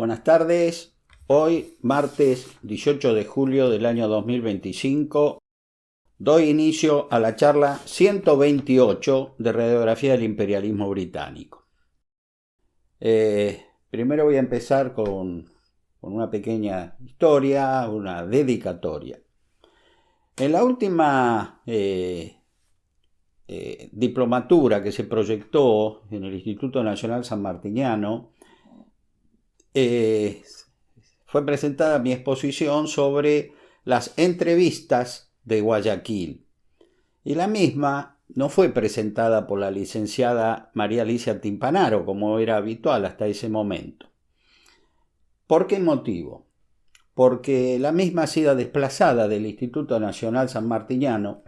Buenas tardes. Hoy, martes 18 de julio del año 2025, doy inicio a la charla 128 de Radiografía del Imperialismo Británico. Primero voy a empezar con una pequeña historia, una dedicatoria. En la última diplomatura que se proyectó en el Instituto Nacional Sanmartiniano, fue presentada mi exposición sobre las entrevistas de Guayaquil. Y la misma no fue presentada por la licenciada María Alicia Timpanaro, como era habitual hasta ese momento. ¿Por qué motivo? Porque la misma ha sido desplazada del Instituto Nacional Sanmartiniano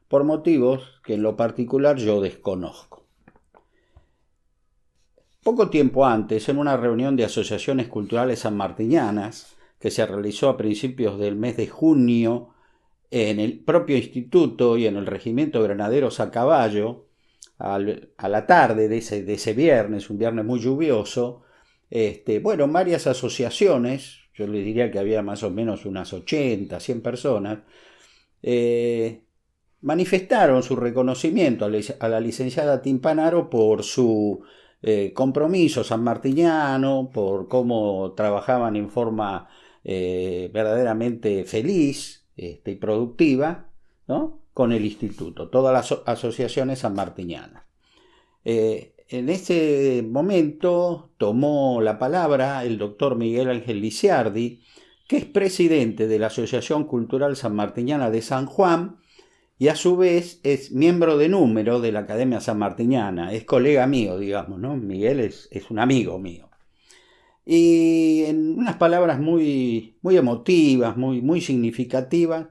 por motivos que en lo particular yo desconozco. Poco tiempo antes, en una reunión de asociaciones culturales sanmartinianas que se realizó a principios del mes de junio en el propio instituto y en el regimiento de granaderos a caballo, a la tarde de ese viernes, un viernes muy lluvioso, varias asociaciones, yo les diría que había más o menos unas 80, 100 personas, manifestaron su reconocimiento a la licenciada Timpanaro por su compromiso sanmartiniano, por cómo trabajaban en forma verdaderamente feliz y productiva, ¿no?, con el instituto, todas las asociaciones sanmartinianas. En ese momento tomó la palabra el doctor Miguel Ángel Lisiardi, que es presidente de la Asociación Cultural Sanmartiniana de San Juan, y a su vez es miembro de número de la Academia Sanmartiniana, es colega mío, digamos, ¿no? Miguel es un amigo mío. Y en unas palabras muy emotivas, muy significativas,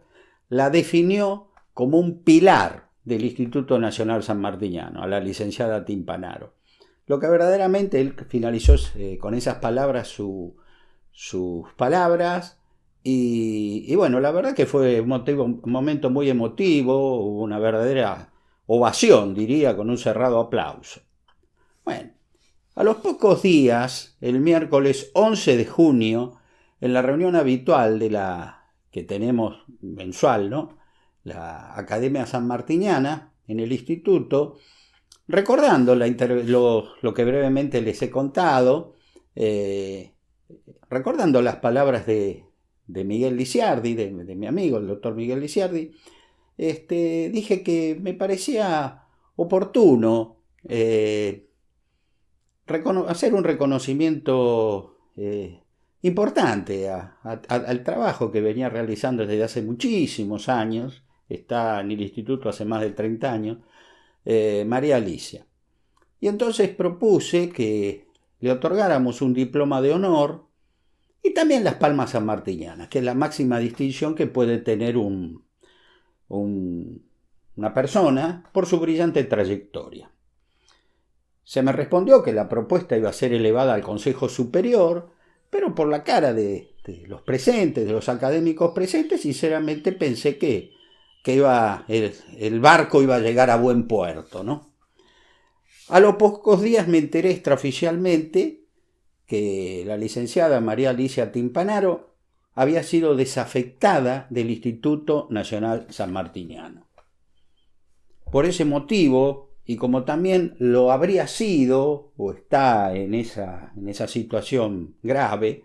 la definió como un pilar del Instituto Nacional Sanmartiniano, a la licenciada Timpanaro. Lo que verdaderamente él finalizó con esas palabras sus palabras. Y bueno, la verdad que fue un momento muy emotivo, hubo una verdadera ovación, diría, con un cerrado aplauso. Bueno, a los pocos días, el miércoles 11 de junio, en la reunión habitual que tenemos mensual, ¿no?, la Academia Sanmartiniana, en el instituto, recordando lo que brevemente les he contado, recordando las palabras de Miguel Lisiardi, de mi amigo, el doctor Miguel Lisiardi, dije que me parecía oportuno hacer un reconocimiento importante al trabajo que venía realizando desde hace muchísimos años, está en el instituto hace más de 30 años, María Alicia. Y entonces propuse que le otorgáramos un diploma de honor y también las palmas sanmartinianas, que es la máxima distinción que puede tener una persona por su brillante trayectoria. Se me respondió que la propuesta iba a ser elevada al Consejo Superior, pero por la cara de los presentes, de los académicos presentes, sinceramente pensé que el barco iba a llegar a buen puerto, ¿no? A los pocos días me enteré extraoficialmente que la licenciada María Alicia Timpanaro había sido desafectada del Instituto Nacional Sanmartiniano. Por ese motivo, y como también lo habría sido, o está en esa situación grave,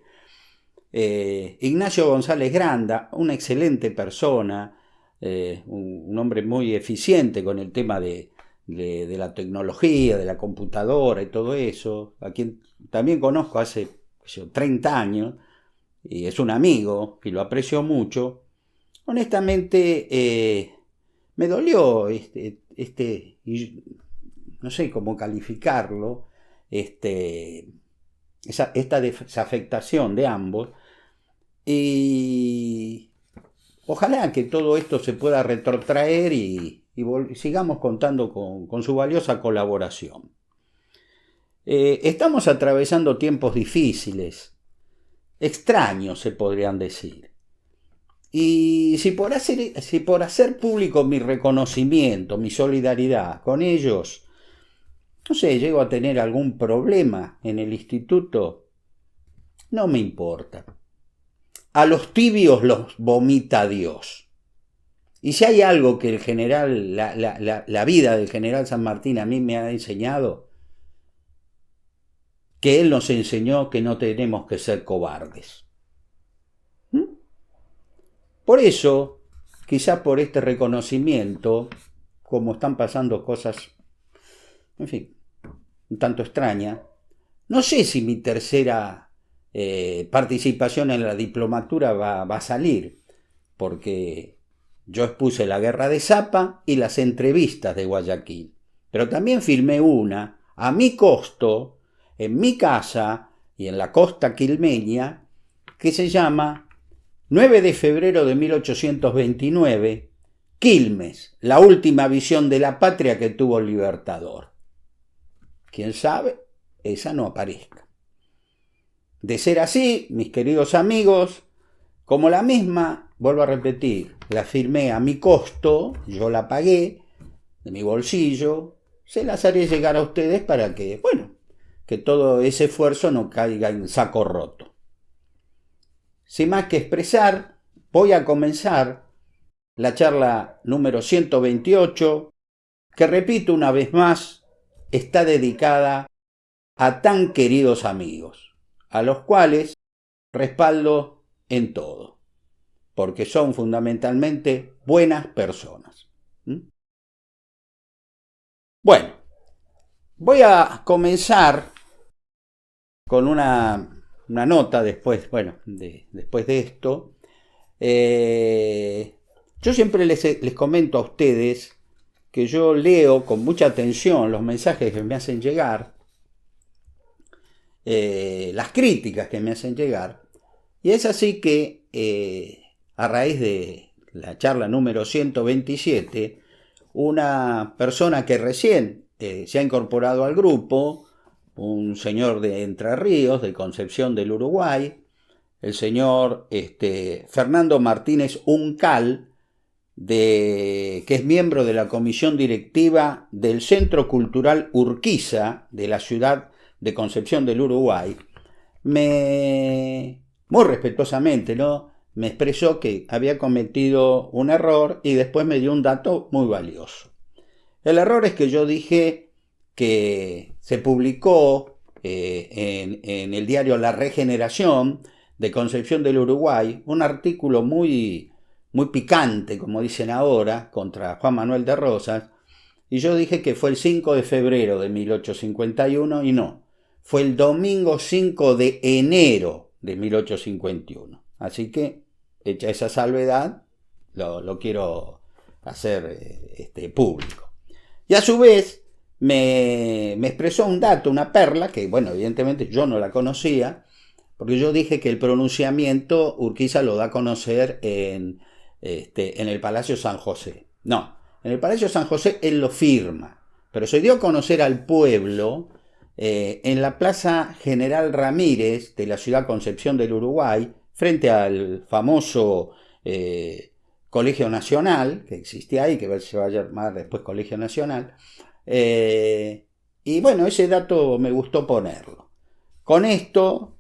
Ignacio González Granda, una excelente persona, un hombre muy eficiente con el tema de la tecnología, de la computadora y todo eso, a quien también conozco hace 30 años, y es un amigo, y lo aprecio mucho. Honestamente, me dolió no sé cómo calificarlo, esta desafectación de ambos, y ojalá que todo esto se pueda retrotraer y sigamos contando con su valiosa colaboración. Estamos atravesando tiempos difíciles, extraños se podrían decir. Y si por hacer público mi reconocimiento, mi solidaridad con ellos, no sé, llego a tener algún problema en el instituto, no me importa. A los tibios los vomita Dios. Y si hay algo que el general, la vida del general San Martín a mí me ha enseñado, que él nos enseñó que no tenemos que ser cobardes. Por eso, quizá por este reconocimiento, como están pasando cosas, en fin, un tanto extrañas, no sé si mi tercera participación en la diplomatura va a salir, porque yo expuse la guerra de Zapa y las entrevistas de Guayaquil, pero también filmé una a mi costo, en mi casa y en la costa quilmeña, que se llama 9 de febrero de 1829, Quilmes, la última visión de la patria que tuvo el Libertador. ¿Quién sabe? Esa no aparezca. De ser así, mis queridos amigos, como la misma, vuelvo a repetir, la firmé a mi costo, yo la pagué de mi bolsillo, se las haré llegar a ustedes para que, bueno, que todo ese esfuerzo no caiga en saco roto. Sin más que expresar, voy a comenzar la charla número 128, que repito una vez más, está dedicada a tan queridos amigos, a los cuales respaldo en todo, porque son fundamentalmente buenas personas. Bueno, voy a comenzar con una nota después, después de esto. Yo siempre les comento a ustedes que yo leo con mucha atención los mensajes que me hacen llegar, las críticas que me hacen llegar, y es así que a raíz de la charla número 127, una persona que recién se ha incorporado al grupo, un señor de Entre Ríos, de Concepción del Uruguay, el señor Fernando Martínez Uncal, que es miembro de la comisión directiva del Centro Cultural Urquiza de la ciudad de Concepción del Uruguay, muy respetuosamente, ¿no?, me expresó que había cometido un error y después me dio un dato muy valioso. El error es que yo dije que se publicó en el diario La Regeneración de Concepción del Uruguay un artículo muy picante, como dicen ahora, contra Juan Manuel de Rosas, y yo dije que fue el 5 de febrero de 1851 y no, fue el domingo 5 de enero de 1851. Así que, hecha esa salvedad, lo quiero hacer público. Y a su vez me expresó un dato, una perla, que bueno, evidentemente yo no la conocía, porque yo dije que el pronunciamiento Urquiza lo da a conocer en el Palacio San José. No, en el Palacio San José él lo firma, pero se dio a conocer al pueblo en la Plaza General Ramírez de la ciudad Concepción del Uruguay, frente al famoso Colegio Nacional, que existía ahí, que se va a llamar después Colegio Nacional. Y bueno, ese dato me gustó ponerlo. Con esto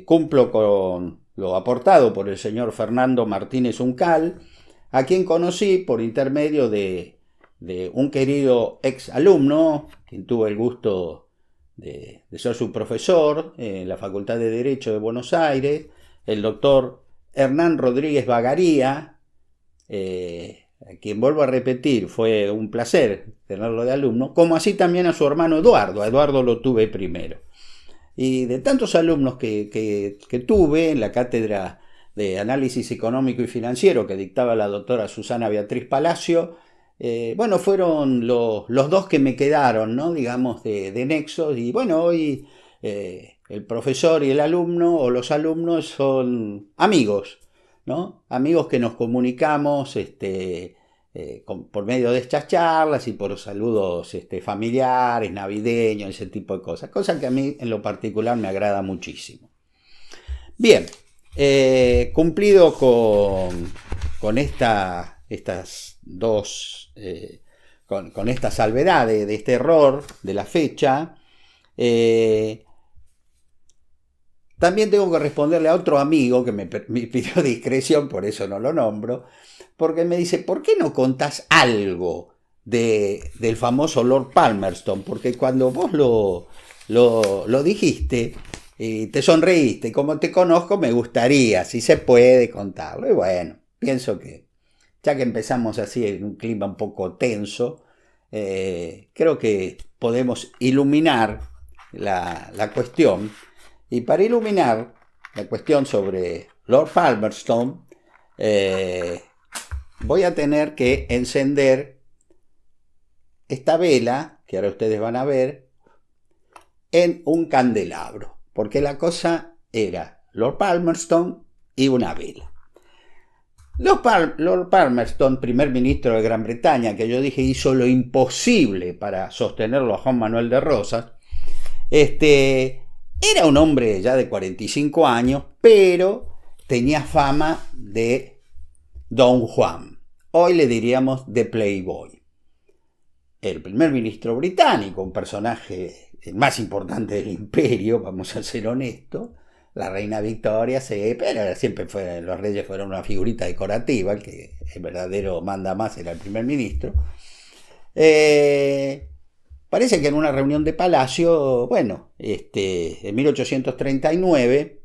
cumplo con lo aportado por el señor Fernando Martínez Uncal, a quien conocí por intermedio de un querido ex alumno, quien tuvo el gusto de ser su profesor en la Facultad de Derecho de Buenos Aires, el doctor Hernán Rodríguez Bagaría, a quien vuelvo a repetir, fue un placer tenerlo de alumno, como así también a su hermano Eduardo. A Eduardo lo tuve primero. Y de tantos alumnos que tuve en la cátedra de Análisis Económico y Financiero que dictaba la doctora Susana Beatriz Palacio, fueron los dos que me quedaron, ¿no?, digamos, de nexos. Y bueno, hoy el profesor y el alumno, o los alumnos, son amigos, ¿no? Amigos que nos comunicamos por medio de estas charlas y por saludos familiares, navideños, ese tipo de cosas. Cosa que a mí en lo particular me agrada muchísimo. Bien, cumplido con estas dos, con esta salvedad de este error de la fecha, También tengo que responderle a otro amigo que me pidió discreción, por eso no lo nombro, porque me dice, ¿por qué no contás algo del famoso Lord Palmerston? Porque cuando vos lo dijiste, te sonreíste, y como te conozco me gustaría, si se puede, contarlo. Y bueno, pienso que ya que empezamos así en un clima un poco tenso, creo que podemos iluminar la cuestión. Y para iluminar la cuestión sobre Lord Palmerston, voy a tener que encender esta vela, que ahora ustedes van a ver, en un candelabro. Porque la cosa era Lord Palmerston y una vela. Lord Palmerston, primer ministro de Gran Bretaña, que yo dije hizo lo imposible para sostenerlo a Juan Manuel de Rosas, era un hombre ya de 45 años, pero tenía fama de Don Juan. Hoy le diríamos de Playboy. El primer ministro británico, un personaje el más importante del imperio, vamos a ser honestos. La reina Victoria, sí, pero siempre los reyes fueron una figurita decorativa, el que el verdadero manda más era el primer ministro. Parece que en una reunión de palacio, bueno, en 1839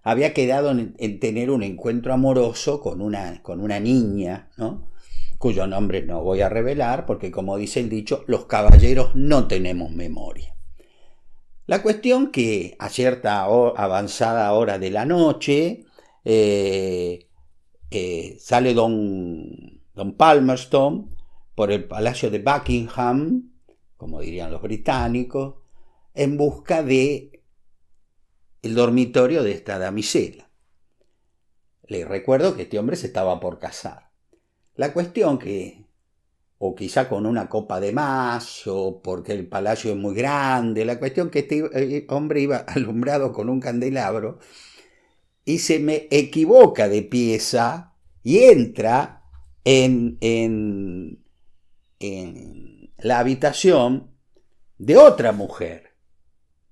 había quedado en tener un encuentro amoroso con una niña, ¿no? Cuyo nombre no voy a revelar porque, como dice el dicho, los caballeros no tenemos memoria. La cuestión que a cierta avanzada hora de la noche sale don Palmerston por el Palacio de Buckingham, como dirían los británicos, en busca de el dormitorio de esta damisela. Les recuerdo que este hombre se estaba por casar. La cuestión que, o quizá con una copa de más, o porque el palacio es muy grande, la cuestión que este hombre iba alumbrado con un candelabro y se me equivoca de pieza y entra en la habitación de otra mujer,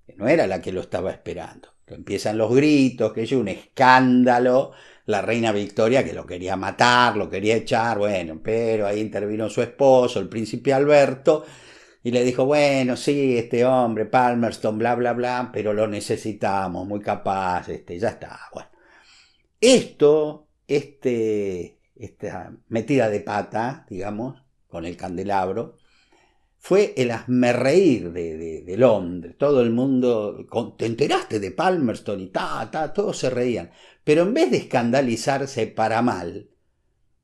que no era la que lo estaba esperando. Empiezan los gritos, que es un escándalo, la reina Victoria que lo quería matar, lo quería echar, bueno, pero ahí intervino su esposo, el príncipe Alberto, y le dijo, bueno, sí, este hombre, Palmerston, bla, bla, bla, pero lo necesitamos, muy capaz, ya está, bueno. Esta metida de pata, digamos, con el candelabro, fue el hazmerreír de Londres. Todo el mundo, ¿te enteraste de Palmerston? Y todos se reían. Pero en vez de escandalizarse para mal,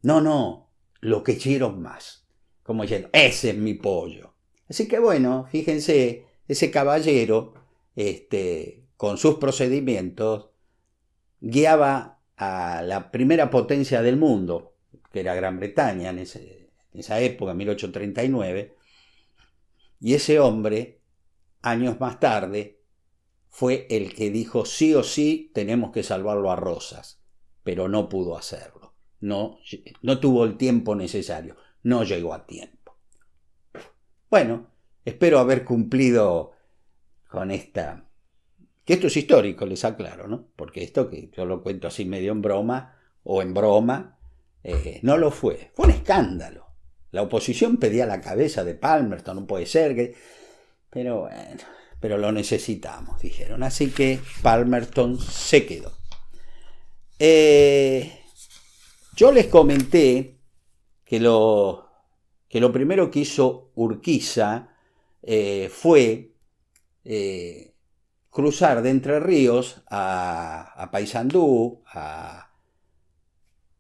no, lo que hicieron más. Como diciendo, ese es mi pollo. Así que bueno, fíjense, ese caballero, con sus procedimientos, guiaba a la primera potencia del mundo, que era Gran Bretaña en esa época, 1839, y ese hombre, años más tarde, fue el que dijo sí o sí tenemos que salvarlo a Rosas, pero no pudo hacerlo, no tuvo el tiempo necesario, no llegó a tiempo. Bueno, espero haber cumplido con esta, que esto es histórico, les aclaro, ¿no? Porque esto que yo lo cuento así medio en broma, o en broma, no lo fue un escándalo. La oposición pedía la cabeza de Palmerston, no puede ser, pero bueno, pero lo necesitamos, dijeron. Así que Palmerston se quedó. Yo les comenté que lo primero que hizo Urquiza fue cruzar de Entre Ríos a Paysandú, a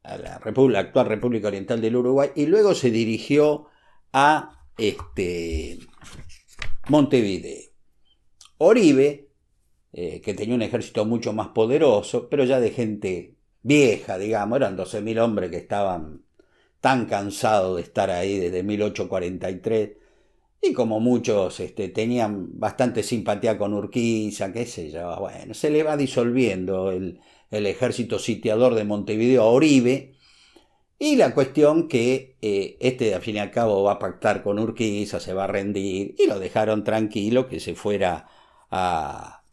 la actual República Oriental del Uruguay, y luego se dirigió a Montevideo. Oribe, que tenía un ejército mucho más poderoso, pero ya de gente vieja, digamos, eran 12.000 hombres que estaban tan cansados de estar ahí desde 1843, y como muchos tenían bastante simpatía con Urquiza, qué sé yo, bueno, se le va disolviendo el ejército sitiador de Montevideo a Oribe, y la cuestión que al fin y al cabo va a pactar con Urquiza, se va a rendir, y lo dejaron tranquilo que se fuera a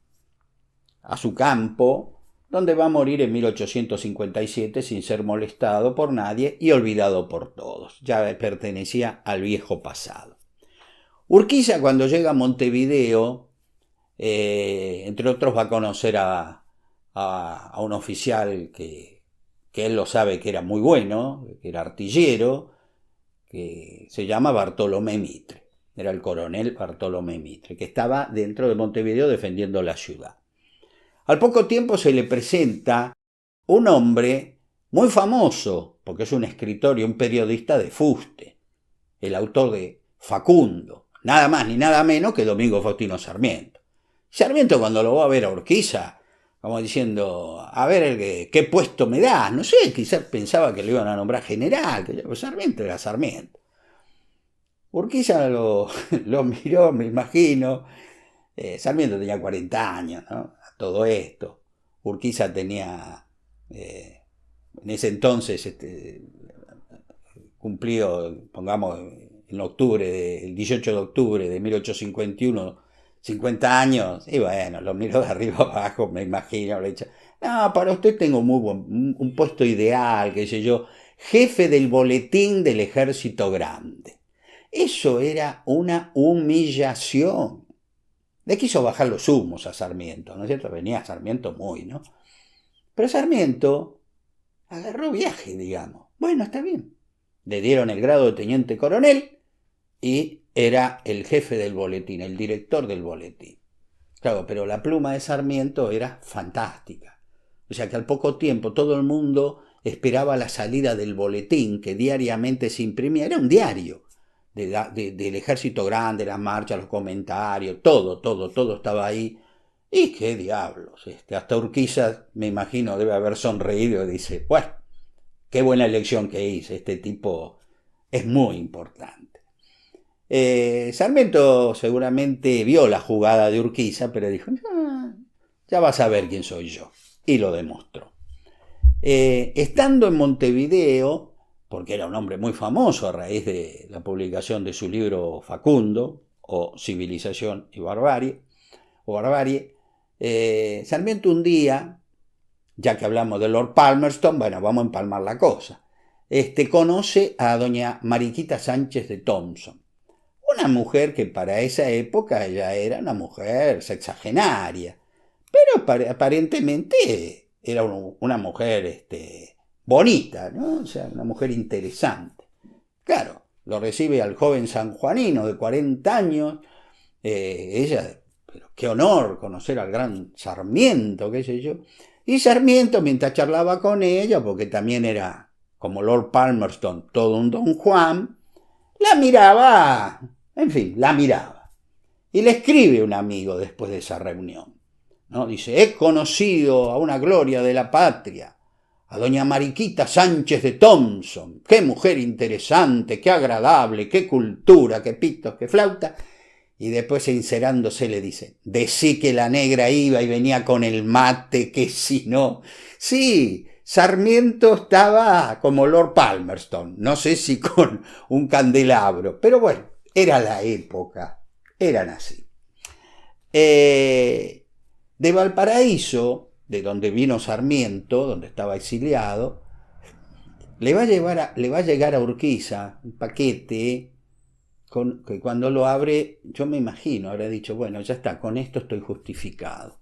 a su campo, donde va a morir en 1857 sin ser molestado por nadie y olvidado por todos. Ya pertenecía al viejo pasado. Urquiza, cuando llega a Montevideo, entre otros va a conocer a un oficial que él lo sabe que era muy bueno, que era artillero, que se llama Bartolomé Mitre. Era el coronel Bartolomé Mitre, que estaba dentro de Montevideo defendiendo la ciudad. Al poco tiempo se le presenta un hombre muy famoso, porque es un escritor y un periodista de fuste, el autor de Facundo, nada más ni nada menos que Domingo Faustino Sarmiento. Sarmiento, cuando lo va a ver a Urquiza, como diciendo, a ver qué puesto me da, no sé, quizás pensaba que le iban a nombrar general, que Sarmiento era Sarmiento. Urquiza lo miró, me imagino. Sarmiento tenía 40 años, ¿no? A todo esto. Urquiza tenía, en ese entonces, cumplió, pongamos, el 18 de octubre de 1851, 50 años, y bueno, lo miró de arriba abajo, me imagino, le dicho, no, para usted tengo un puesto ideal, qué sé yo, jefe del boletín del ejército grande. Eso era una humillación. Le quiso bajar los humos a Sarmiento, ¿no es cierto? Venía Sarmiento muy, ¿no? Pero Sarmiento agarró viaje, digamos. Bueno, está bien. Le dieron el grado de teniente coronel y era el jefe del boletín, el director del boletín. Claro, pero la pluma de Sarmiento era fantástica. O sea que al poco tiempo todo el mundo esperaba la salida del boletín que diariamente se imprimía. Era un diario del ejército grande, las marchas, los comentarios, todo estaba ahí. Y qué diablos, hasta Urquiza, me imagino, debe haber sonreído y dice, bueno, qué buena elección que hice, este tipo es muy importante. Sarmiento seguramente vio la jugada de Urquiza, pero dijo, ya vas a ver quién soy yo. Y lo demostró. Estando en Montevideo, porque era un hombre muy famoso a raíz de la publicación de su libro Facundo, o Civilización y Barbarie, Sarmiento un día, ya que hablamos de Lord Palmerston, bueno, vamos a empalmar la cosa, conoce a doña Mariquita Sánchez de Thompson, una mujer que para esa época ya era una mujer sexagenaria, pero aparentemente era una mujer bonita, ¿no? O sea, una mujer interesante. Claro, lo recibe al joven sanjuanino de 40 años, ella, pero qué honor conocer al gran Sarmiento, qué sé yo. Y Sarmiento, mientras charlaba con ella, porque también era, como Lord Palmerston, todo un don Juan, la miraba, en fin, la miraba. Y le escribe un amigo después de esa reunión, ¿no? Dice, he conocido a una gloria de la patria, a doña Mariquita Sánchez de Thompson, qué mujer interesante, qué agradable, qué cultura, qué pitos, qué flauta. Y después, sincerándose, le dice, decí que la negra iba y venía con el mate, que si no. Sí, Sarmiento estaba como Lord Palmerston, no sé si con un candelabro, pero bueno, era la época, eran así. De Valparaíso, de donde vino Sarmiento, donde estaba exiliado, le va a llegar a Urquiza un paquete que cuando lo abre, yo me imagino, habrá dicho, bueno, ya está, con esto estoy justificado.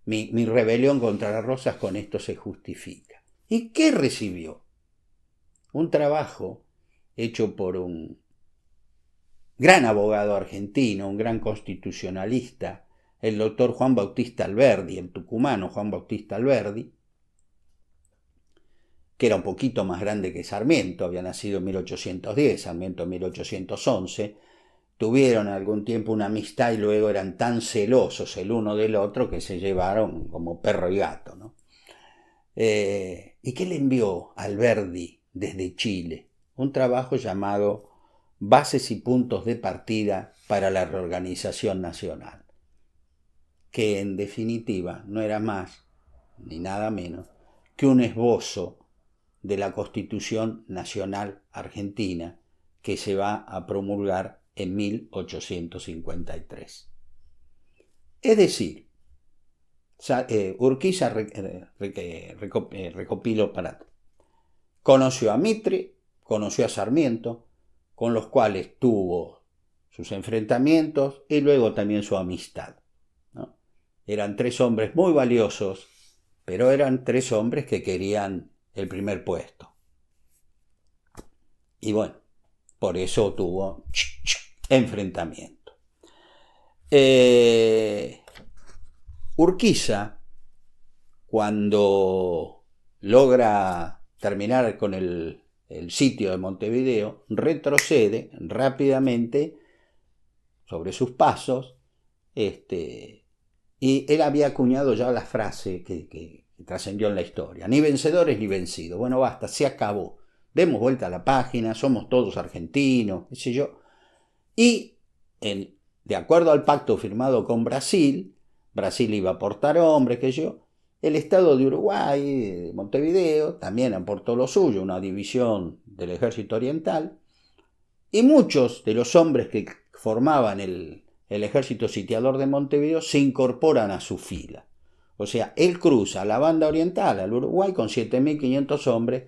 Mi rebelión contra las Rosas con esto se justifica. ¿Y qué recibió? Un trabajo hecho por un gran abogado argentino, un gran constitucionalista, el doctor Juan Bautista Alberdi, el tucumano Juan Bautista Alberdi, que era un poquito más grande que Sarmiento, había nacido en 1810, Sarmiento en 1811, tuvieron algún tiempo una amistad y luego eran tan celosos el uno del otro que se llevaron como perro y gato, ¿no? ¿Y qué le envió Alberdi desde Chile? Un trabajo llamado Bases y puntos de partida para la reorganización nacional, que en definitiva no era más ni nada menos que un esbozo de la Constitución Nacional Argentina que se va a promulgar en 1853. Es decir, Urquiza recopiló para... Conoció a Mitre, conoció a Sarmiento, con los cuales tuvo sus enfrentamientos y luego también su amistad, ¿no? Eran 3 hombres muy valiosos, pero eran 3 hombres que querían el primer puesto. Y bueno, por eso tuvo enfrentamiento. Urquiza, cuando logra terminar con el sitio de Montevideo, retrocede rápidamente sobre sus pasos, y él había acuñado ya la frase que trascendió en la historia: ni vencedores ni vencidos. Bueno, basta, se acabó. Demos vuelta a la página, somos todos argentinos, qué sé yo. Y de acuerdo al pacto firmado con Brasil iba a aportar hombres, qué sé yo. El Estado de Uruguay, de Montevideo, también aportó lo suyo, una división del Ejército Oriental. Y muchos de los hombres que formaban el ejército sitiador de Montevideo se incorporan a su fila. O sea, él cruza la banda oriental, al Uruguay, con 7.500 hombres,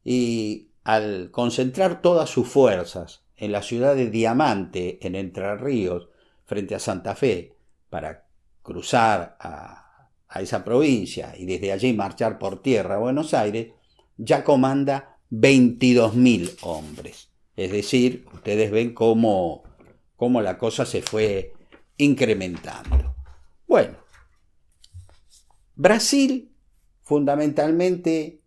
y al concentrar todas sus fuerzas en la ciudad de Diamante, en Entre Ríos, frente a Santa Fe, para cruzar a esa provincia y desde allí marchar por tierra a Buenos Aires, ya comanda 22.000 hombres. Es decir, ustedes ven cómo la cosa se fue incrementando. Bueno, Brasil, fundamentalmente,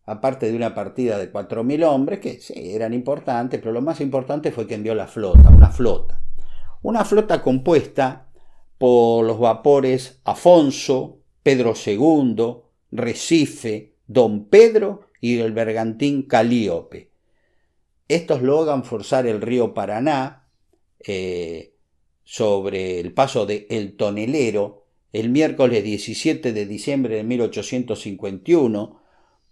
aparte de una partida de 4.000 hombres, que sí, eran importantes, pero lo más importante fue que envió una flota compuesta por los vapores Afonso, Pedro II, Recife, Don Pedro y el bergantín Calíope. Estos logran forzar el río Paraná sobre el paso de El Tonelero el miércoles 17 de diciembre de 1851,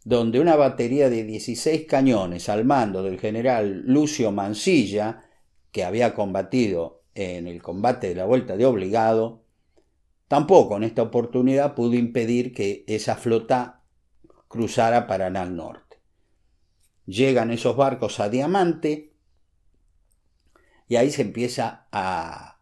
donde una batería de 16 cañones al mando del general Lucio Mansilla, que había combatido en el combate de la Vuelta de Obligado, tampoco en esta oportunidad pudo impedir que esa flota cruzara Paraná al norte. Llegan esos barcos a Diamante y ahí se empieza a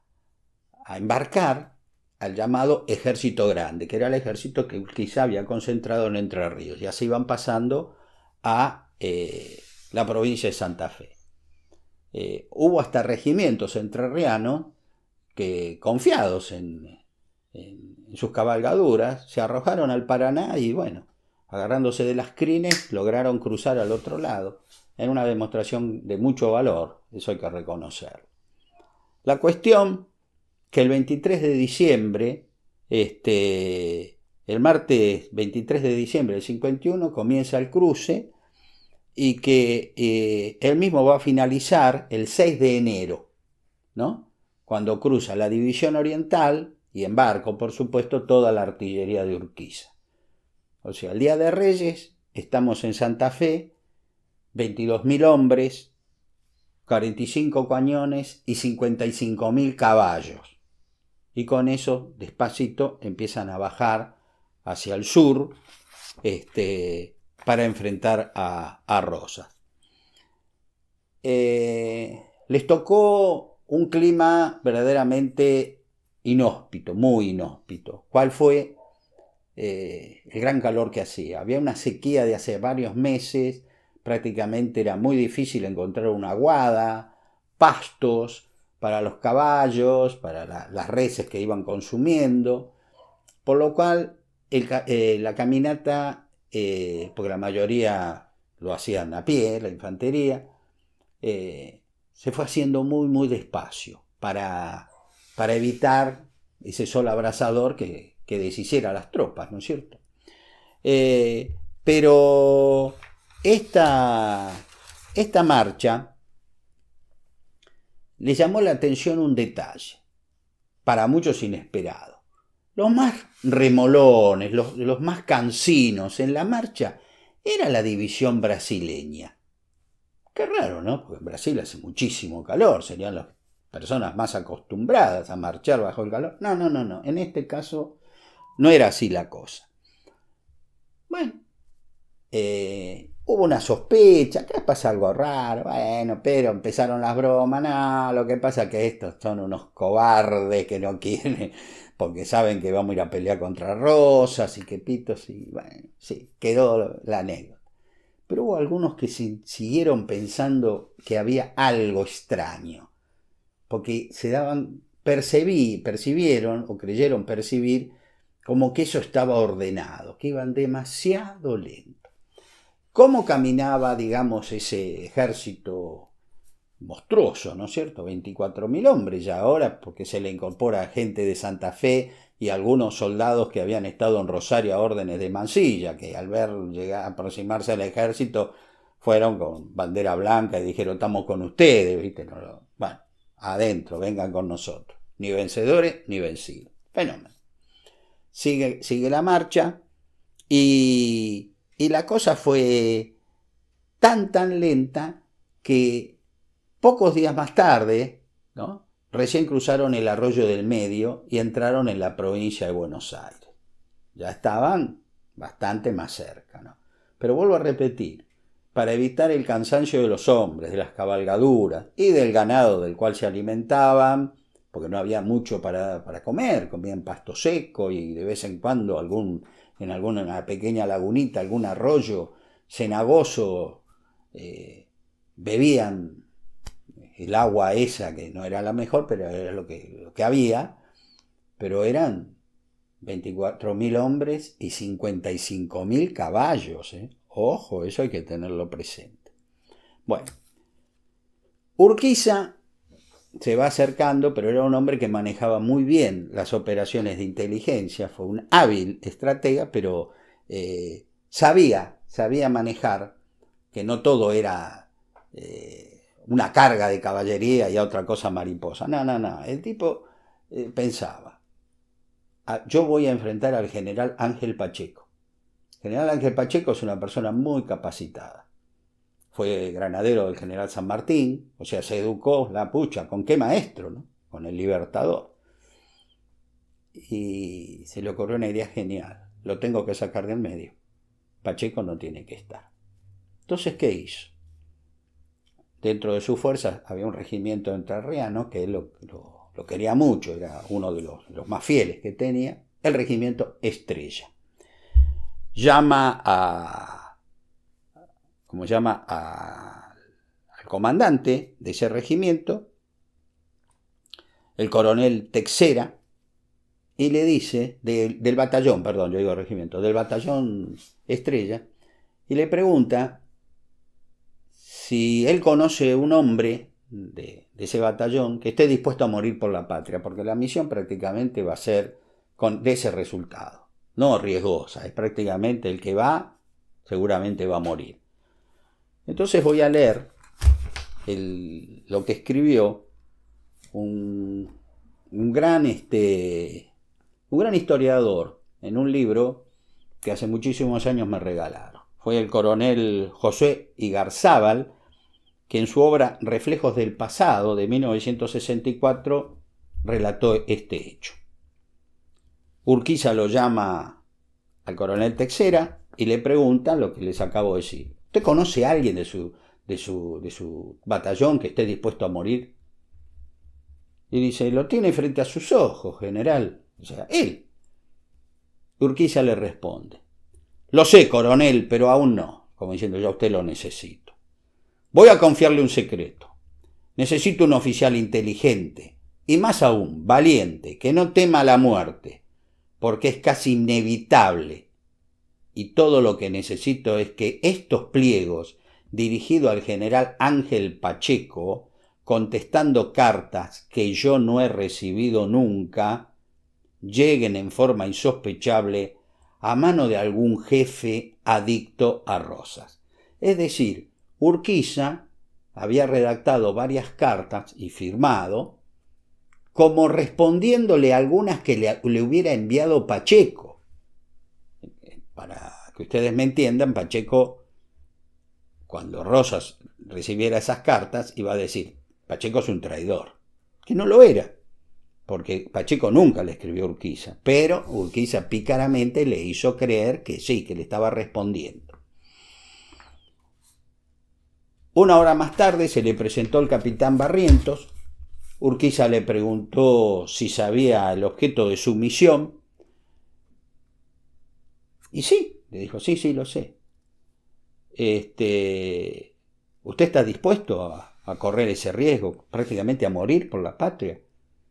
embarcar al llamado Ejército Grande, que era el ejército que quizá había concentrado en Entre Ríos. Y así van pasando a la provincia de Santa Fe. Hubo hasta regimientos entrerrianos que, confiados en sus cabalgaduras, se arrojaron al Paraná y, bueno, agarrándose de las crines, lograron cruzar al otro lado, en una demostración de mucho valor, eso hay que reconocerlo. La cuestión que el 23 de diciembre, el martes 23 de diciembre del 51, comienza el cruce, y que él mismo va a finalizar el 6 de enero, ¿no? Cuando cruza la división oriental y en barco, por supuesto, toda la artillería de Urquiza. O sea, el día de Reyes estamos en Santa Fe, 22.000 hombres, 45 cañones y 55.000 caballos. Y con eso, despacito, empiezan a bajar hacia el sur, para enfrentar a Rosas. Les tocó un clima verdaderamente inhóspito, muy inhóspito. ¿Cuál fue? El gran calor que hacía. Había una sequía de hace varios meses, prácticamente era muy difícil encontrar una aguada, pastos para los caballos, para las reses que iban consumiendo, por lo cual la caminata, porque la mayoría lo hacían a pie, la infantería, se fue haciendo muy, muy despacio para evitar ese sol abrasador que deshiciera las tropas, ¿no es cierto? Pero esta marcha le llamó la atención un detalle, para muchos inesperado. Los más remolones, los más cansinos en la marcha era la división brasileña. Qué raro, ¿no? Porque en Brasil hace muchísimo calor, serían las personas más acostumbradas a marchar bajo el calor. No. En este caso no era así la cosa. Bueno, hubo una sospecha, acá pasa algo raro, bueno, pero empezaron las bromas, no, lo que pasa es que estos son unos cobardes que no quieren, porque saben que vamos a ir a pelear contra Rosas y que pitos, y bueno, sí, quedó la anécdota. Pero hubo algunos que siguieron pensando que había algo extraño, porque percibieron o creyeron percibir como que eso estaba ordenado, que iban demasiado lento. ¿Cómo caminaba, digamos, ese ejército monstruoso, ¿no es cierto? 24.000 hombres ya ahora, porque se le incorpora gente de Santa Fe y algunos soldados que habían estado en Rosario a órdenes de Mansilla, que al ver llegar a aproximarse al ejército fueron con bandera blanca y dijeron, estamos con ustedes, ¿viste? Bueno, adentro, vengan con nosotros. Ni vencedores ni vencidos. Fenómeno. Sigue la marcha y la cosa fue tan lenta que pocos días más tarde, ¿no?, recién cruzaron el arroyo del Medio y entraron en la provincia de Buenos Aires. Ya estaban bastante más cerca, ¿no? Pero vuelvo a repetir, para evitar el cansancio de los hombres, de las cabalgaduras y del ganado del cual se alimentaban, porque no había mucho para comer, comían pasto seco y de vez en cuando en alguna pequeña lagunita, algún arroyo cenagoso, bebían el agua esa, que no era la mejor, pero era lo que había, pero eran 24.000 hombres y 55.000 caballos, ¿eh? Ojo, eso hay que tenerlo presente. Bueno, Urquiza se va acercando, pero era un hombre que manejaba muy bien las operaciones de inteligencia, fue un hábil estratega, pero sabía manejar, que no todo era una carga de caballería y otra cosa mariposa. No, el tipo pensaba, yo voy a enfrentar al general Ángel Pacheco. El general Ángel Pacheco es una persona muy capacitada. Fue granadero del general San Martín, o sea, se educó la pucha, ¿con qué maestro, no? Con el Libertador. Y se le ocurrió una idea genial, lo tengo que sacar del medio. Pacheco no tiene que estar. Entonces, ¿qué hizo? Dentro de sus fuerzas había un regimiento entrerriano que él lo quería mucho, era uno de los más fieles que tenía, el regimiento Estrella. Llama al comandante de ese regimiento, el coronel Texera, y le dice, del batallón, perdón, yo digo regimiento, del batallón Estrella, y le pregunta si él conoce un hombre de ese batallón que esté dispuesto a morir por la patria, porque la misión prácticamente va a ser de ese resultado, no riesgosa, es prácticamente el que va, seguramente va a morir. Entonces voy a leer lo que escribió un gran historiador en un libro que hace muchísimos años me regalaron. Fue el coronel José Igarzábal, que en su obra Reflejos del Pasado, de 1964, relató este hecho. Urquiza lo llama al coronel Texera y le pregunta lo que les acabo de decir. ¿Usted conoce a alguien de su batallón que esté dispuesto a morir? Y dice, lo tiene frente a sus ojos, general. O sea, él. Urquiza le responde, lo sé, coronel, pero aún no. Como diciendo, ya usted lo necesito. Voy a confiarle un secreto. Necesito un oficial inteligente y más aún, valiente, que no tema la muerte, porque es casi inevitable. Y todo lo que necesito es que estos pliegos, dirigidos al general Ángel Pacheco, contestando cartas que yo no he recibido nunca, lleguen en forma insospechable a mano de algún jefe adicto a Rosas. Es decir, Urquiza había redactado varias cartas y firmado como respondiéndole a algunas que le hubiera enviado Pacheco. Para que ustedes me entiendan, Pacheco, cuando Rosas recibiera esas cartas, iba a decir, Pacheco es un traidor, que no lo era. porque Pacheco nunca le escribió a Urquiza, pero Urquiza pícaramente le hizo creer que sí, que le estaba respondiendo. Una hora más tarde se le presentó el capitán Barrientos. Urquiza le preguntó si sabía el objeto de su misión. Y sí, le dijo, sí, lo sé. ¿Usted está dispuesto a correr ese riesgo, prácticamente a morir por la patria?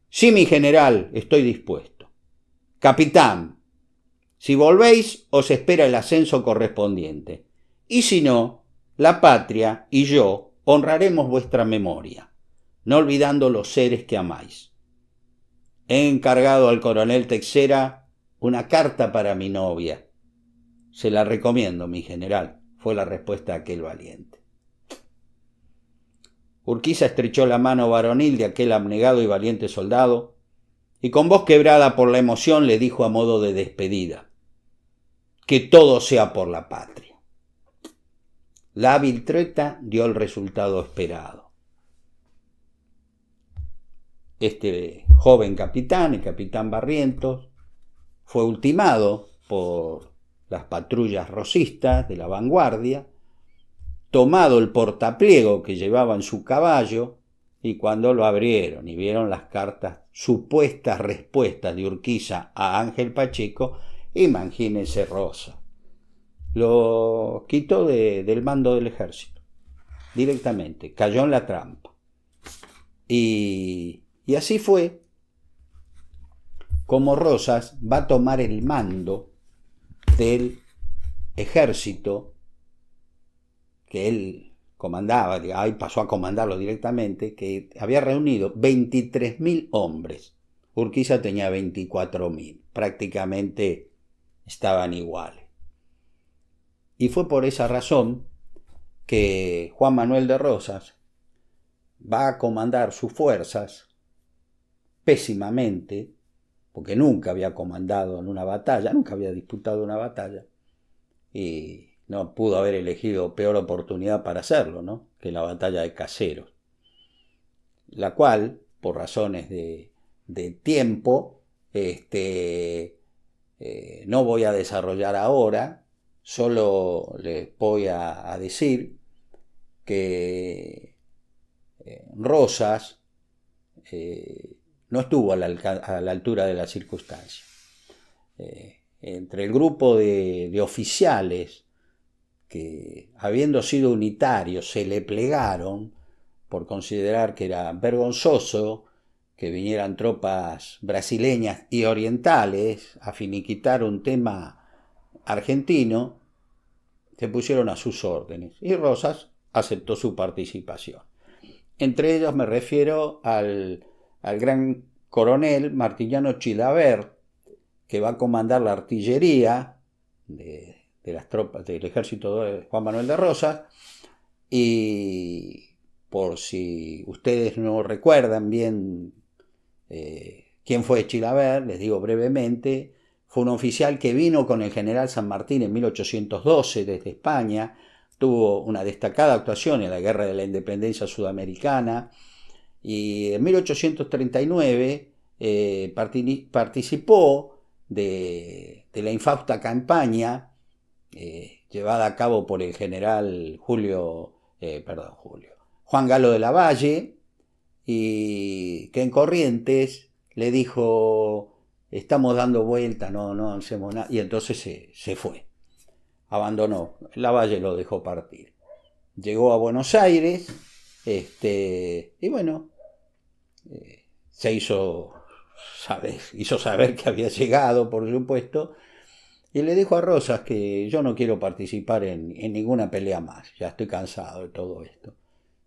Sí, mi general, estoy dispuesto. Capitán, si volvéis, os espera el ascenso correspondiente. Y si no, la patria y yo honraremos vuestra memoria, no olvidando los seres que amáis. He encargado al coronel Texera una carta para mi novia. Se la recomiendo, mi general, fue la respuesta de aquel valiente. Urquiza estrechó la mano varonil de aquel abnegado y valiente soldado, y con voz quebrada por la emoción le dijo a modo de despedida: que todo sea por la patria. La hábil treta dio el resultado esperado. Este joven capitán, el capitán Barrientos, fue ultimado por las patrullas rosistas de la vanguardia, tomado el portapliego que llevaba en su caballo, y cuando lo abrieron y vieron las cartas, supuestas respuestas de Urquiza a Ángel Pacheco, imagínense Rosa. Lo quitó del mando del ejército, directamente, cayó en la trampa. Y así fue como Rosas va a tomar el mando del ejército que él comandaba, ahí pasó a comandarlo directamente, que había reunido 23.000 hombres. Urquiza tenía 24.000, prácticamente estaban iguales. Y fue por esa razón que Juan Manuel de Rosas va a comandar sus fuerzas pésimamente, porque nunca había comandado en una batalla, nunca había disputado una batalla, y no pudo haber elegido peor oportunidad para hacerlo, ¿no?, que la batalla de Caseros, la cual, por razones de tiempo, no voy a desarrollar ahora. Solo les voy a decir que Rosas no estuvo a la altura de las circunstancias. Entre el grupo de oficiales que, habiendo sido unitarios, se le plegaron por considerar que era vergonzoso que vinieran tropas brasileñas y orientales a finiquitar un tema argentino, se pusieron a sus órdenes y Rosas aceptó su participación. Entre ellos me refiero al gran coronel Martiniano Chilavert, que va a comandar la artillería de las tropas del ejército de Juan Manuel de Rosas. Y por si ustedes no recuerdan bien quién fue Chilavert, les digo brevemente. Fue un oficial que vino con el general San Martín en 1812 desde España, tuvo una destacada actuación en la Guerra de la Independencia Sudamericana, y en 1839 participó de la infausta campaña llevada a cabo por el general Juan Galo de la Valle, y que en Corrientes le dijo: estamos dando vuelta, no hacemos nada, y entonces se fue, abandonó, Lavalle lo dejó partir, llegó a Buenos Aires, y bueno, se hizo saber que había llegado, por supuesto, y le dijo a Rosas que yo no quiero participar en ninguna pelea más, ya estoy cansado de todo esto.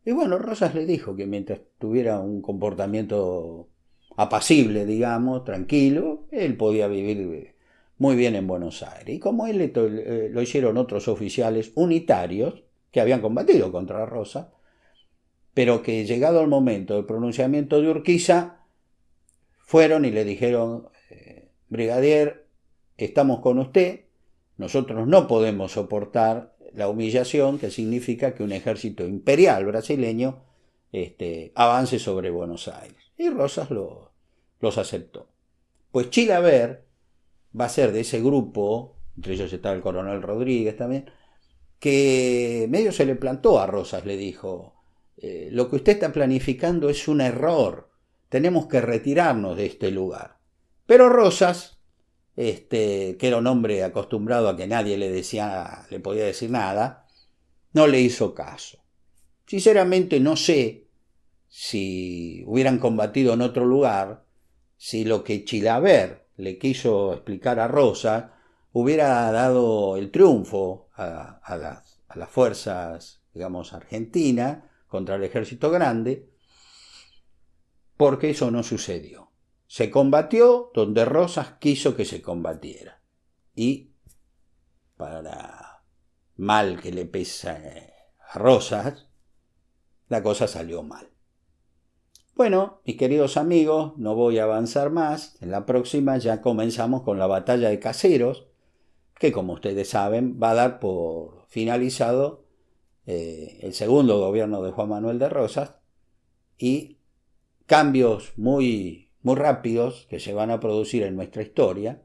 Y bueno, Rosas le dijo que mientras tuviera un comportamiento apacible, digamos, tranquilo, él podía vivir muy bien en Buenos Aires. Y como él lo hicieron otros oficiales unitarios que habían combatido contra Rosas, pero que llegado el momento del pronunciamiento de Urquiza, fueron y le dijeron: brigadier, estamos con usted, nosotros no podemos soportar la humillación que significa que un ejército imperial brasileño avance sobre Buenos Aires. Y Rosas lo los aceptó. Pues Chilaver va a ser de ese grupo, entre ellos estaba el coronel Rodríguez también, que medio se le plantó a Rosas, le dijo, lo que usted está planificando es un error, tenemos que retirarnos de este lugar. Pero Rosas, que era un hombre acostumbrado a que nadie le podía decir nada, no le hizo caso. Sinceramente no sé si hubieran combatido en otro lugar, si lo que Chilaver le quiso explicar a Rosas hubiera dado el triunfo a las fuerzas, digamos, argentinas contra el ejército grande, porque eso no sucedió. Se combatió donde Rosas quiso que se combatiera. Y, para mal que le pesa a Rosas, la cosa salió mal. Bueno, mis queridos amigos, no voy a avanzar más. En la próxima ya comenzamos con la batalla de Caseros, que como ustedes saben va a dar por finalizado el segundo gobierno de Juan Manuel de Rosas y cambios muy, muy rápidos que se van a producir en nuestra historia,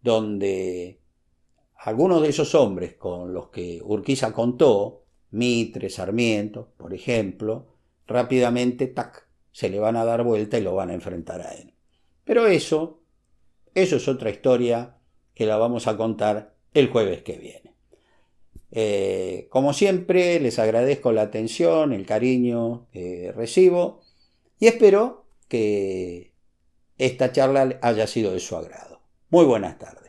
donde algunos de esos hombres con los que Urquiza contó, Mitre, Sarmiento, por ejemplo, rápidamente se le van a dar vuelta y lo van a enfrentar a él. Pero eso es otra historia que la vamos a contar el jueves que viene. Como siempre, les agradezco la atención, el cariño que recibo y espero que esta charla haya sido de su agrado. Muy buenas tardes.